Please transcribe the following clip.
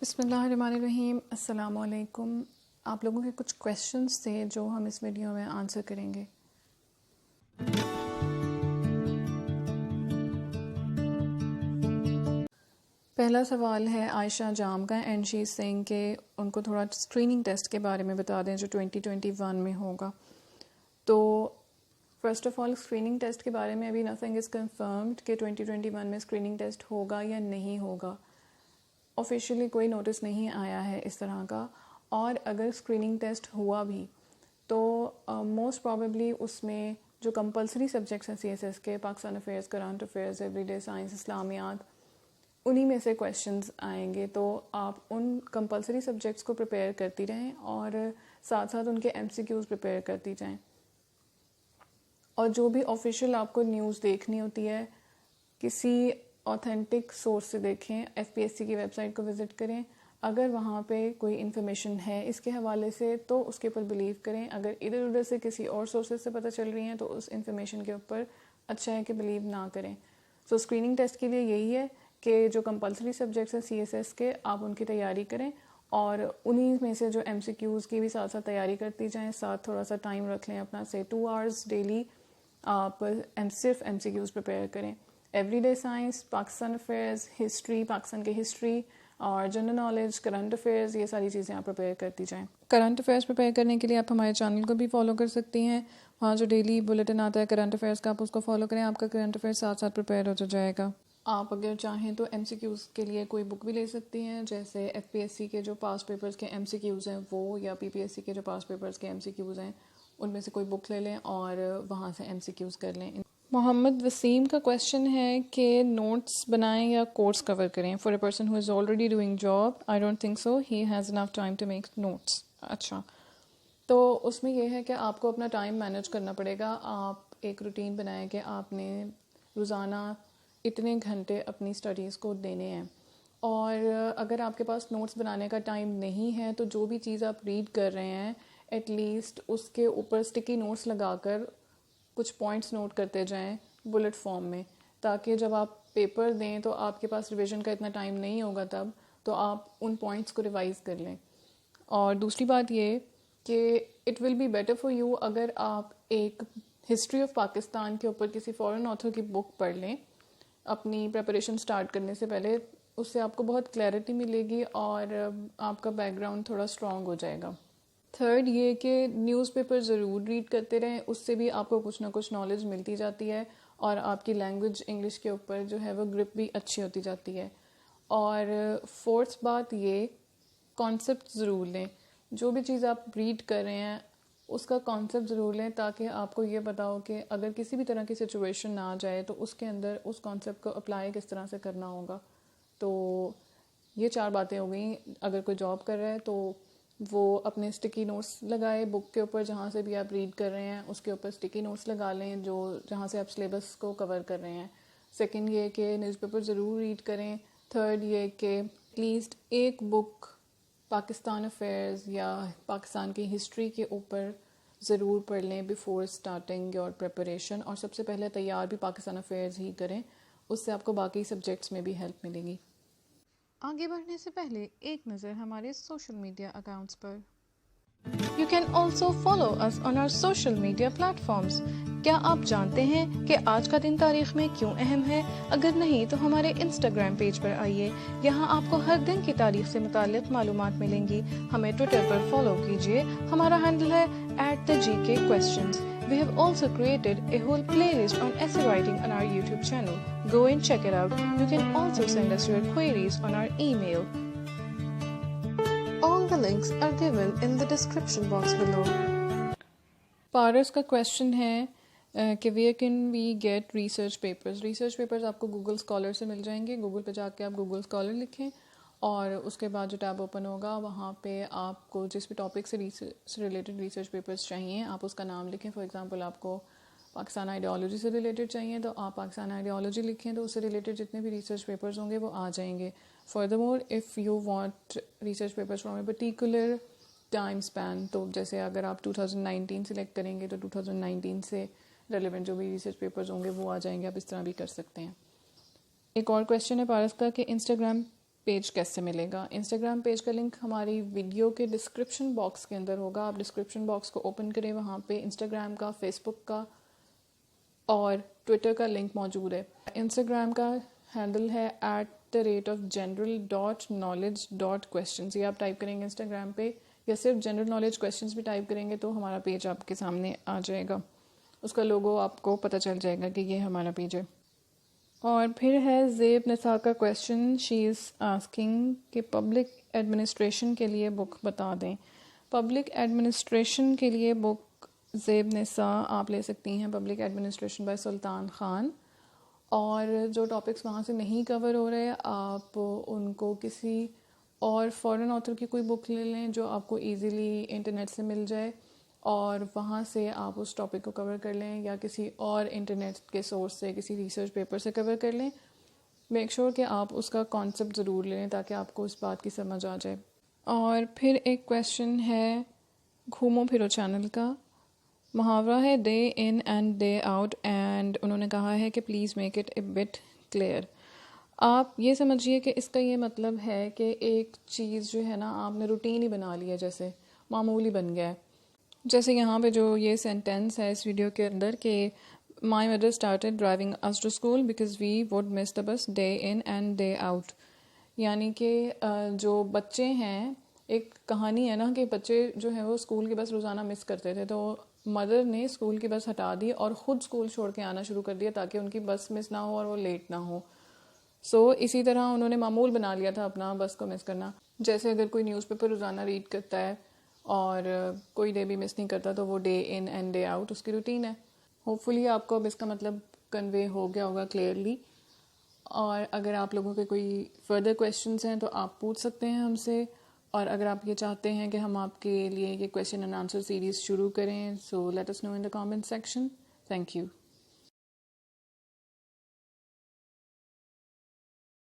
بسم اللہ الرحمن الرحیم. السلام علیکم. آپ لوگوں کے کچھ کویشچنس تھے جو ہم اس ویڈیو میں آنسر کریں گے. پہلا سوال ہے عائشہ جام کا اینڈ شی از سینگ کہ ان کو تھوڑا اسکریننگ ٹیسٹ کے بارے میں بتا دیں جو 2021 میں ہوگا. تو first of all screening test کے بارے میں ابھی نتھنگ از کنفرمڈ کہ 2021 میں اسکریننگ ٹیسٹ ہوگا یا نہیں ہوگا. آفیشیلی کوئی نوٹس نہیں آیا ہے اس طرح کا. اور اگر اسکریننگ ٹیسٹ ہوا بھی تو موسٹ پرابیبلی اس میں جو کمپلسری سبجیکٹس ہیں CSS کے، Pakistan affairs, current affairs, everyday science, اسلامیات، انہی میں سے کویشچنز آئیں گے. تو آپ ان کمپلسری سبجیکٹس کو پریپیئر کرتی رہیں اور ساتھ ساتھ ان کے MCQs پریپیئر کرتی جائیں. اور جو بھی آفیشیل آپ کو نیوز دیکھنی ہوتی ہے کسی اوتھینٹک سورس سے دیکھیں. FPSC کی ویب سائٹ کو وزٹ کریں. اگر وہاں پہ کوئی انفارمیشن ہے اس کے حوالے سے تو اس کے اوپر بلیو کریں. اگر ادھر ادھر سے کسی اور سورسز سے پتہ چل رہی ہیں تو اس انفارمیشن کے اوپر اچھا ہے کہ بلیو نہ کریں. سو اسکریننگ ٹیسٹ کے لیے یہی ہے کہ جو کمپلسری سبجیکٹس ہیں CSS کے، آپ ان کی تیاری کریں اور انہی میں سے جو MCQs کی بھی ساتھ ساتھ تیاری کرتی جائیں. ساتھ تھوڑا سا ٹائم رکھ لیں اپنا، سے 2 hours ڈیلی آپ صرف MCQs پریپیئر کریں. Every day science, Pakistan affairs, history, Pakistan کی ہسٹری اور جنرل نالج، کرنٹ افیئرز، یہ ساری چیزیں آپ پریپیئر کرتی جائیں. کرنٹ افیئرز پریپیئر کرنے کے لیے آپ ہمارے چینل کو بھی فالو کر سکتی ہیں. وہاں جو ڈیلی بلیٹن آتا ہے کرنٹ افیئرز کا، آپ اس کو فالو کریں. آپ کا کرنٹ افیئر ساتھ ساتھ پریپیئر ہوتا جائے گا. آپ اگر چاہیں تو MCQs کے لیے کوئی بک بھی لے سکتی ہیں، جیسے FPSC کے جو پاس پیپرز کے MCQs ہیں وہ، یا PPSC کے جو پاس پیپرز کے MCQs ہیں ان میں سے کوئی بک لے لیں اور وہاں سے MCQs کر لیں. محمد وسیم کا کویشچن ہے کہ نوٹس بنائیں یا کورس کور کریں for a person who is already doing job. I don't think so he has enough time to make notes. اچھا، تو اس میں یہ ہے کہ آپ کو اپنا ٹائم مینیج کرنا پڑے گا. آپ ایک روٹین بنائیں کہ آپ نے روزانہ اتنے گھنٹے اپنی اسٹڈیز کو دینے ہیں. اور اگر آپ کے پاس نوٹس بنانے کا ٹائم نہیں ہے تو جو بھی چیز آپ ریڈ کر رہے ہیں ایٹ لیسٹ اس کے اوپر اسٹکی نوٹس لگا کر کچھ پوائنٹس نوٹ کرتے جائیں بلٹ فارم میں، تاکہ جب آپ پیپر دیں تو آپ کے پاس ریویژن کا اتنا ٹائم نہیں ہوگا تب تو آپ ان پوائنٹس کو ریوائز کر لیں. اور دوسری بات یہ کہ it will be better for you اگر آپ ایک ہسٹری آف پاکستان کے اوپر کسی فارن آتھر کی بک پڑھ لیں اپنی پریپریشن سٹارٹ کرنے سے پہلے. اس سے آپ کو بہت کلیئرٹی ملے گی اور آپ کا بیک گراؤنڈ تھوڑا اسٹرانگ ہو جائے گا. تھرڈ یہ کہ نیوز پیپر ضرور ریڈ کرتے رہیں، اس سے بھی آپ کو کچھ نہ کچھ نالج ملتی جاتی ہے اور آپ کی لینگویج انگلش کے اوپر جو ہے وہ گرپ بھی اچھی ہوتی جاتی ہے. اور فورتھ بات یہ، کانسیپٹ ضرور لیں. جو بھی چیز آپ ریڈ کر رہے ہیں اس کا کانسیپٹ ضرور لیں تاکہ آپ کو یہ پتا ہو کہ اگر کسی بھی طرح کی سچویشن نہ آ جائے تو اس کے اندر اس کانسیپٹ کو اپلائی کس طرح سے کرنا ہوگا. تو یہ 4 باتیں ہو گئیں. اگر کوئی جاب کر رہا ہے تو وہ اپنے اسٹکی نوٹس لگائے بک کے اوپر، جہاں سے بھی آپ ریڈ کر رہے ہیں اس کے اوپر اسٹکی نوٹس لگا لیں جہاں سے آپ سلیبس کو کور کر رہے ہیں. سیکنڈ یہ کہ نیوز پیپر ضرور ریڈ کریں. تھرڈ یہ کہ ایٹ لیسٹ ایک بک پاکستان افیئرز یا پاکستان کی ہسٹری کے اوپر ضرور پڑھ لیں بیفور اسٹارٹنگ یور پریپریشن. اور سب سے پہلے تیار بھی پاکستان افیئرز ہی کریں، اس سے آپ کو باقی سبجیکٹس میں بھی ہیلپ ملے گی. آگے بڑھنے سے پہلے ایک نظر ہمارے social media accounts per. You can also follow us on our social media platforms. کیا آپ جانتے ہیں کہ آج کا دن تاریخ میں کیوں اہم ہے؟ اگر نہیں تو ہمارے انسٹاگرام پیج پر آئیے، یہاں آپ کو ہر دن کی تاریخ سے متعلق معلومات ملیں گی. ہمیں ٹویٹر پر فالو کیجیے، ہمارا ہینڈل ہے @thegkquestions. We have also created a whole playlist on essay writing on our YouTube channel. Go and check it out. You can also send us your queries on our email. All the links are given in the description box below. پارس کا question ہے کہ where can we get research papers. Research papers آپ کو Google scholar سے مل جائیں گے. Google پہ جا کے آپ گوگل اسکالر لکھیں اور اس کے بعد جو ٹیب اوپن ہوگا وہاں پہ آپ کو جس بھی ٹاپک سے ریلیٹڈ ریسرچ پیپرز چاہیے آپ اس کا نام لکھیں. فار ایگزامپل آپ کو پاکستان آئیڈیالوجی سے ریلیٹڈ چاہیے تو آپ پاکستان آئیڈیالوجی لکھیں تو اس سے ریلیٹڈ جتنے بھی ریسرچ پیپرز ہوں گے وہ آ جائیں گے. Furthermore if you want research papers from a particular time span, تو جیسے اگر آپ 2019 سلیکٹ کریں گے تو 2019 سے ریلیونٹ جو بھی ریسرچ پیپرز ہوں گے وہ آ جائیں گے. آپ اس طرح بھی کر سکتے ہیں. ایک اور کویشچن ہے پارس کا کہ انسٹاگرام پیج کیسے ملے گا؟ انسٹاگرام پیج کا لنک ہماری ویڈیو کے ڈسکرپشن باکس کے اندر ہوگا. آپ ڈسکرپشن باکس کو اوپن کریں, وہاں پہ انسٹاگرام کا, فیس بک کا اور ٹویٹر کا لنک موجود ہے. انسٹاگرام کا ہینڈل ہے @general.knowledge.questions. یہ آپ ٹائپ کریں گے انسٹاگرام پہ, یا صرف جنرل نالج کویشچنس بھی ٹائپ کریں گے تو ہمارا پیج آپ کے سامنے آ جائے گا. اس کا لوگو آپ کو پتہ چل جائے گا کہ یہ ہمارا پیج ہے. اور پھر ہے زیب نساء کا کویشچن. شی از آسکنگ کہ پبلک ایڈمنسٹریشن کے لیے بک بتا دیں. پبلک ایڈمنسٹریشن کے لیے بک زیب نساء آپ لے سکتی ہیں, پبلک ایڈمنسٹریشن بائی سلطان خان. اور جو ٹاپکس وہاں سے نہیں کور ہو رہے آپ ان کو کسی اور فورن آتھر کی کوئی بک لے لیں جو آپ کو ایزیلی انٹرنیٹ سے مل جائے, اور وہاں سے آپ اس ٹاپک کو کور کر لیں, یا کسی اور انٹرنیٹ کے سورس سے, کسی ریسرچ پیپر سے کور کر لیں. میک شور کہ آپ اس کا کانسیپٹ ضرور لیں تاکہ آپ کو اس بات کی سمجھ آ جائے. اور پھر ایک کویشچن ہے گھومو پھرو چینل کا. محاورہ ہے day in and day out, and انہوں نے کہا ہے کہ please make it a but clear. آپ یہ سمجھیے کہ اس کا یہ مطلب ہے کہ ایک چیز جو ہے نا آپ نے روٹین ہی بنا لی ہے, جیسے معمولی بن گیا ہے. جیسے یہاں پہ جو یہ سینٹینس ہے اس ویڈیو کے اندر کہ my mother started driving us to school because we would miss the bus day in and day out. یعنی کہ جو بچے ہیں, ایک کہانی ہے نا کہ بچے جو ہیں وہ اسکول کی بس روزانہ مس کرتے تھے, تو مدر نے اسکول کی بس ہٹا دی اور خود اسکول چھوڑ کے آنا شروع کر دیا تاکہ ان کی بس مس نہ ہو اور وہ لیٹ نہ ہو. اسی طرح انہوں نے معمول بنا لیا تھا اپنا بس کو مس کرنا. جیسے اگر کوئی نیوز پیپر روزانہ ریڈ کرتا ہے اور کوئی ڈے بھی مس نہیں کرتا تو وہ day in and day out اس کی روٹین ہے. ہوپ فلی آپ کو اب اس کا مطلب کنوے ہو گیا ہوگا کلیئرلی. اور اگر آپ لوگوں کے کوئی فردر کویشچنس ہیں تو آپ پوچھ سکتے ہیں ہم سے, اور اگر آپ یہ چاہتے ہیں کہ ہم آپ کے لیے یہ کویشچن اینڈ آنسر سیریز شروع کریں, so let us know in the comment section. Thank you.